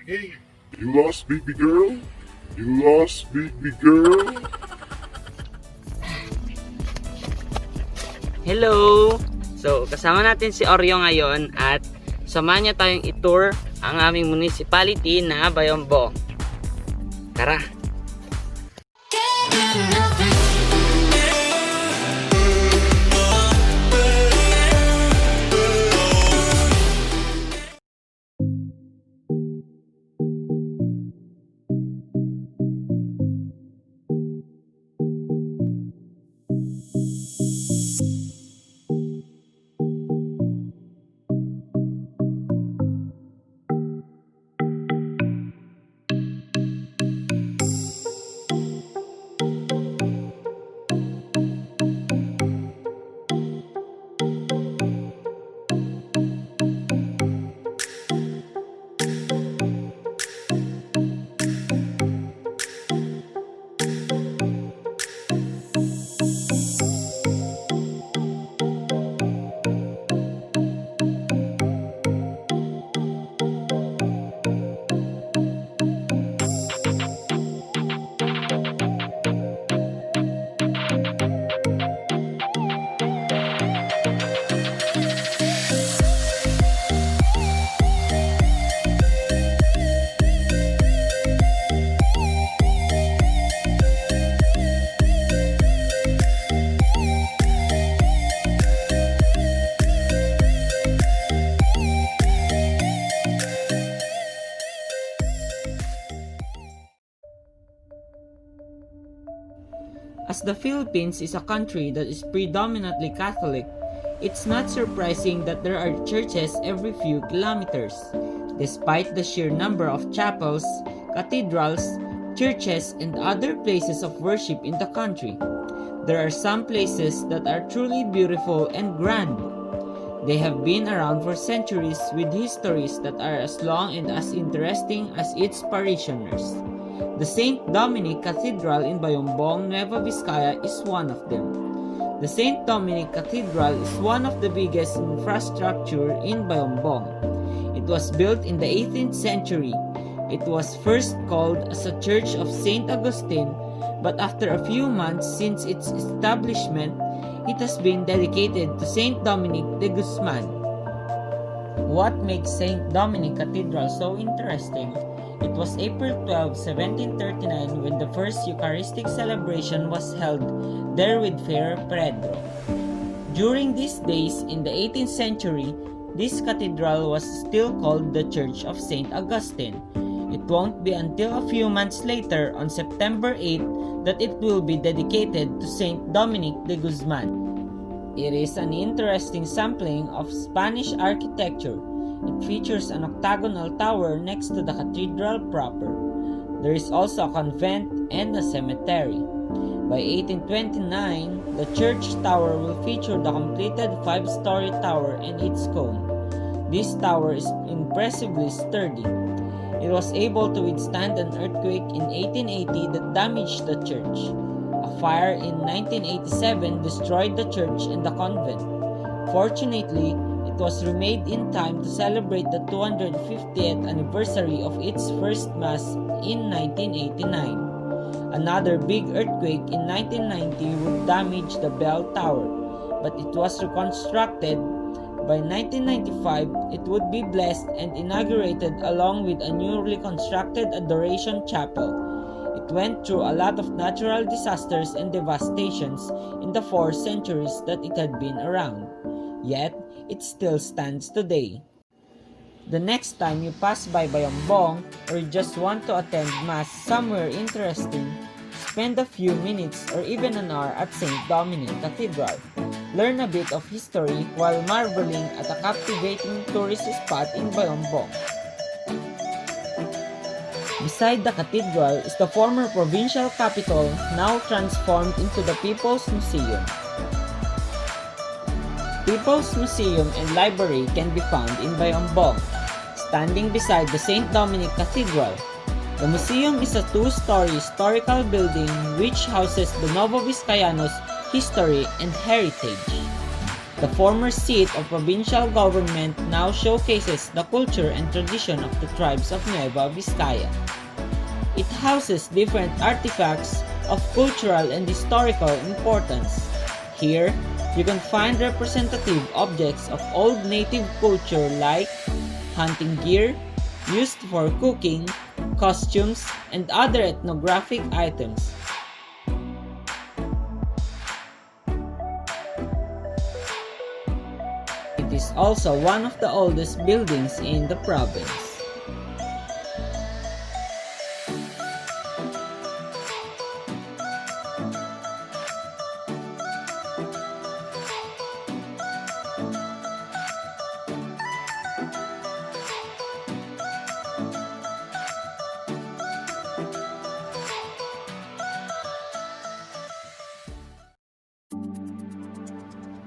Hey, you lost, baby girl? You lost, baby girl? Hello! So, kasama natin si Oreo ngayon at samahan niya tayong i-tour ang aming municipality na Bayombong. Tara! As the Philippines is a country that is predominantly Catholic, it's not surprising that there are churches every few kilometers. Despite the sheer number of chapels, cathedrals, churches, and other places of worship in the country, there are some places that are truly beautiful and grand. They have been around for centuries with histories that are as long and as interesting as its parishioners. The St. Dominic Cathedral in Bayombong, Nueva Vizcaya is one of them. The St. Dominic Cathedral is one of the biggest infrastructure in Bayombong. It was built in the 18th century. It was first called as a Church of St. Augustine, but after a few months since its establishment, it has been dedicated to St. Dominic de Guzman. What makes St. Dominic Cathedral so interesting? It was April 12, 1739 when the first Eucharistic celebration was held there with Father Pedro. During these days in the 18th century, this cathedral was still called the Church of St. Augustine. It won't be until a few months later on September 8 that it will be dedicated to St. Dominic de Guzman. It is an interesting sampling of Spanish architecture. It features an octagonal tower next to the cathedral proper. There is also a convent and a cemetery. By 1829, the church tower will feature the completed 5-story tower and its cone. This tower is impressively sturdy. It was able to withstand an earthquake in 1880 that damaged the church. A fire in 1987 destroyed the church and the convent. Fortunately, it was remade in time to celebrate the 250th anniversary of its first Mass in 1989. Another big earthquake in 1990 would damage the bell tower, but it was reconstructed. By 1995, it would be blessed and inaugurated along with a newly constructed Adoration Chapel. It went through a lot of natural disasters and devastations in the 4 centuries that it had been around. Yet, it still stands today. The next time you pass by Bayombong or you just want to attend Mass somewhere interesting, spend a few minutes or even an hour at St. Dominic Cathedral. Learn a bit of history while marveling at a captivating tourist spot in Bayombong. Beside the cathedral is the former provincial capital, now transformed into the People's Museum. People's Museum and Library can be found in Bayombong, standing beside the St. Dominic Cathedral. The museum is a 2-story historical building which houses the Novo Vizcayanos history and heritage. The former seat of provincial government now showcases the culture and tradition of the tribes of Nueva Vizcaya. It houses different artifacts of cultural and historical importance. Here, you can find representative objects of old native culture like hunting gear, used for cooking, costumes, and other ethnographic items. It is also one of the oldest buildings in the province.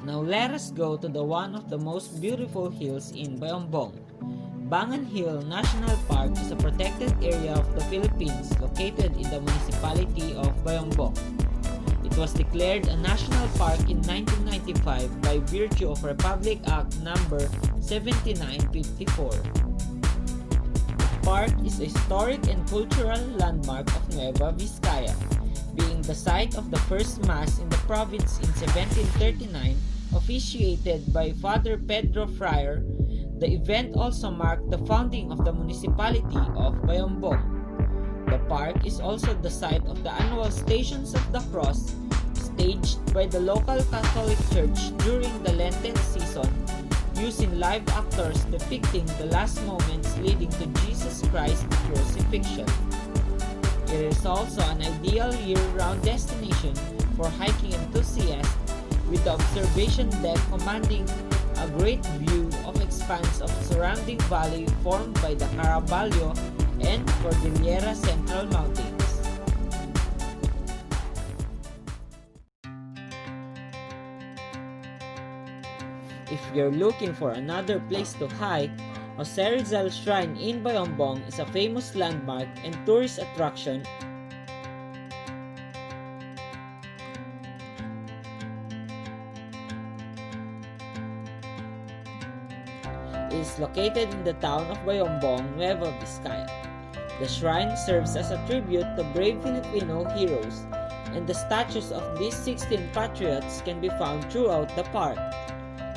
Now let us go to the one of the most beautiful hills in Bayombong. Bangan Hill National Park is a protected area of the Philippines located in the municipality of Bayombong. It was declared a national park in 1995 by virtue of Republic Act No. 7954. The park is a historic and cultural landmark of Nueva Vizcaya, being the site of the first mass in the province in 1739, officiated by Father Pedro Friar. The event also marked the founding of the municipality of Bayombong. The park is also the site of the annual Stations of the Cross, staged by the local Catholic Church during the Lenten season, using live actors depicting the last moments leading to Jesus Christ's crucifixion. It is also an ideal year-round destination for hiking enthusiasts, with the observation deck commanding a great view of expanse of surrounding valley formed by the Caraballo and Cordillera Central Mountains. If you're looking for another place to hike, Jose Rizal Shrine in Bayombong is a famous landmark and tourist attraction. It is located in the town of Bayombong, Nueva Vizcaya. The shrine serves as a tribute to brave Filipino heroes, and the statues of these 16 patriots can be found throughout the park,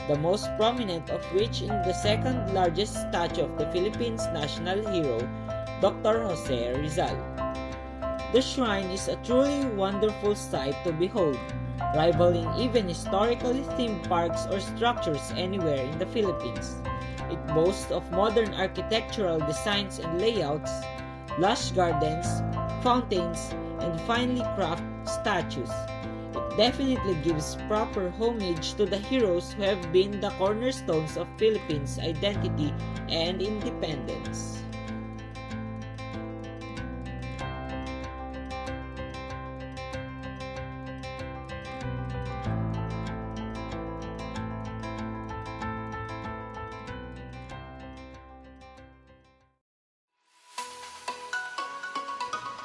the most prominent of which is the second largest statue of the Philippines' national hero, Dr. Jose Rizal. The shrine is a truly wonderful sight to behold, rivaling even historically themed parks or structures anywhere in the Philippines. It boasts of modern architectural designs and layouts, lush gardens, fountains, and finely crafted statues. It definitely gives proper homage to the heroes who have been the cornerstones of Philippines' identity and independence.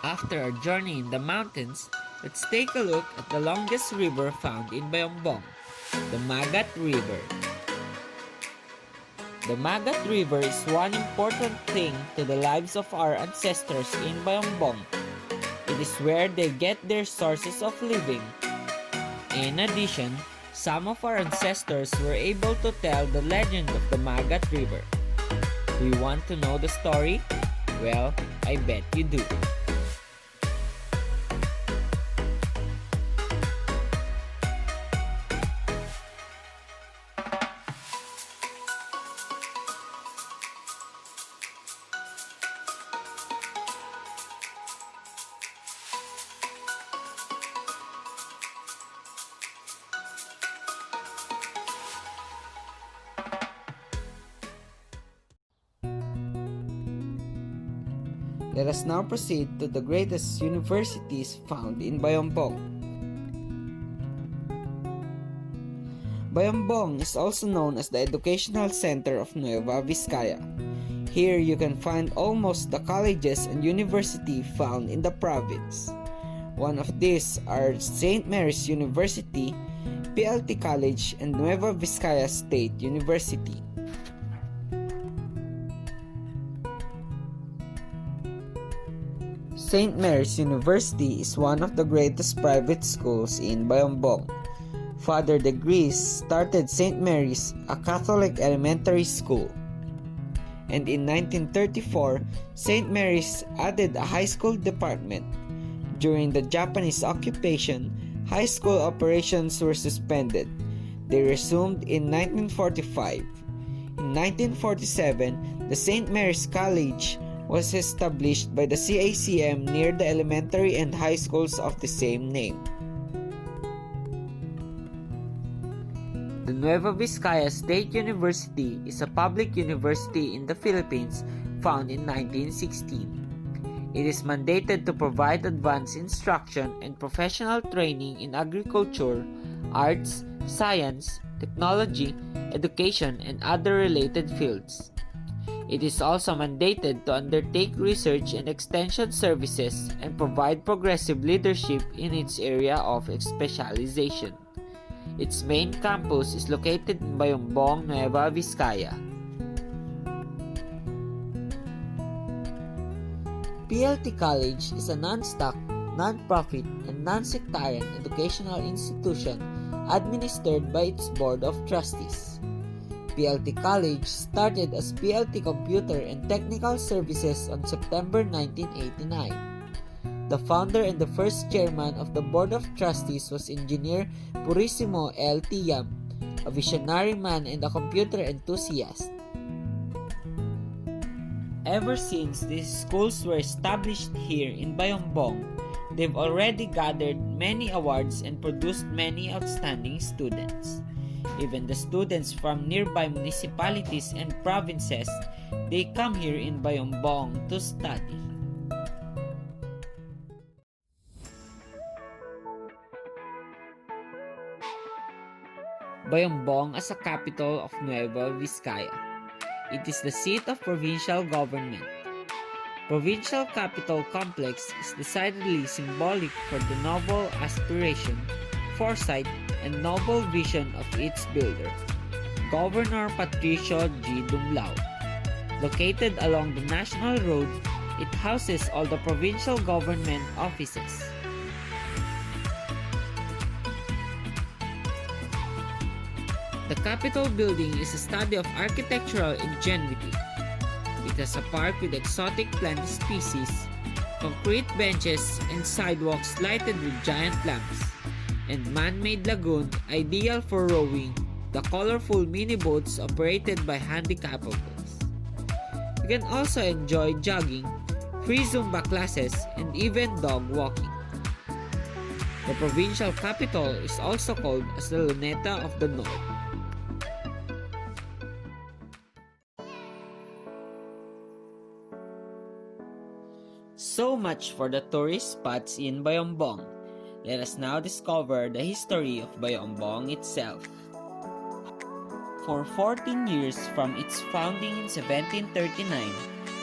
After a journey in the mountains, let's take a look at the longest river found in Bayombong, the Magat River. The Magat River is one important thing to the lives of our ancestors in Bayombong. It is where they get their sources of living. In addition, some of our ancestors were able to tell the legend of the Magat River. Do you want to know the story? Well, I bet you do. Let us now proceed to the greatest universities found in Bayombong. Bayombong is also known as the educational center of Nueva Vizcaya. Here you can find almost the colleges and university found in the province. One of these are St. Mary's University, PLT College, and Nueva Vizcaya State University. St. Mary's University is one of the greatest private schools in Bayombong. Father De Gris started St. Mary's, a Catholic elementary school. And in 1934, St. Mary's added a high school department. During the Japanese occupation, high school operations were suspended. They resumed in 1945. In 1947, the St. Mary's College was established by the CACM near the elementary and high schools of the same name. The Nueva Vizcaya State University is a public university in the Philippines found in 1916. It is mandated to provide advanced instruction and professional training in agriculture, arts, science, technology, education, and other related fields. It is also mandated to undertake research and extension services and provide progressive leadership in its area of specialization. Its main campus is located in Bayombong, Nueva Vizcaya. PLT College is a non-stock, non-profit, and non-sectarian educational institution administered by its Board of Trustees. PLT College started as PLT Computer and Technical Services on September 1989. The founder and the first chairman of the Board of Trustees was Engineer Purisimo L. Tiam, a visionary man and a computer enthusiast. Ever since these schools were established here in Bayombong, they've already gathered many awards and produced many outstanding students. Even the students from nearby municipalities and provinces, they come here in Bayombong to study. Bayombong as a capital of Nueva Vizcaya. It is the seat of provincial government. Provincial Capital Complex is decidedly symbolic for the noble aspiration, foresight, and noble vision of its builder, Governor Patricio G. Dumlao. Located along the National Road, it houses all the provincial government offices. The Capitol building is a study of architectural ingenuity. It has a park with exotic plant species, concrete benches and sidewalks lighted with giant lamps, and man-made lagoon ideal for rowing the colorful mini boats operated by handicappables. You can also enjoy jogging, free Zumba classes, and even dog walking. The provincial capital is also called as the Luneta of the North. So much for the tourist spots in Bayombong. Let us now discover the history of Bayombong itself. For 14 years from its founding in 1739,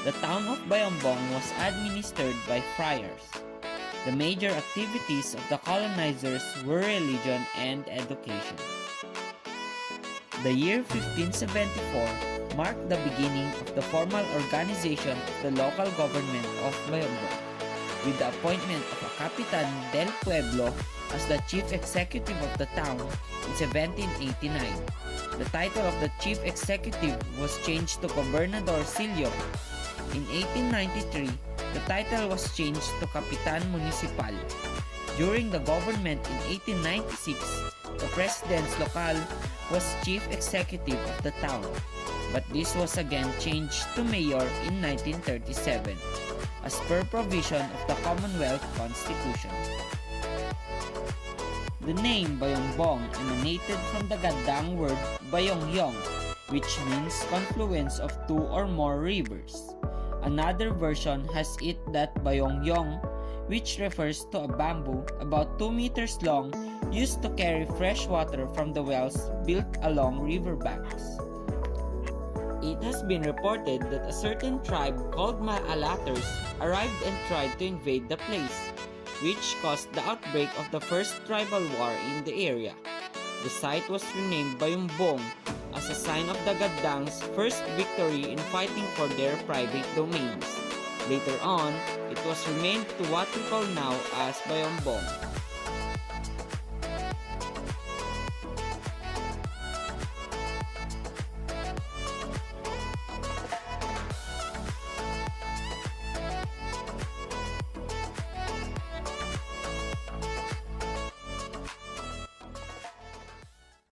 the town of Bayombong was administered by friars. The major activities of the colonizers were religion and education. The year 1574 marked the beginning of the formal organization of the local government of Bayombong, with the appointment of a Capitan del Pueblo as the chief executive of the town in 1789. The title of the chief executive was changed to Gobernadorcillo. In 1893, the title was changed to Capitan Municipal. During the government in 1896, the President's Local was chief executive of the town, but this was again changed to Mayor in 1937, as per provision of the Commonwealth Constitution. The name Bayombong emanated from the Gandang word Bayongyong, which means confluence of two or more rivers. Another version has it that Bayongyong, which refers to a bamboo about 2 meters long used to carry fresh water from the wells built along riverbanks. It has been reported that a certain tribe called Maalaters arrived and tried to invade the place, which caused the outbreak of the first tribal war in the area. The site was renamed Bayombong as a sign of the Gadang's first victory in fighting for their private domains. Later on, it was renamed to what we call now as Bayombong.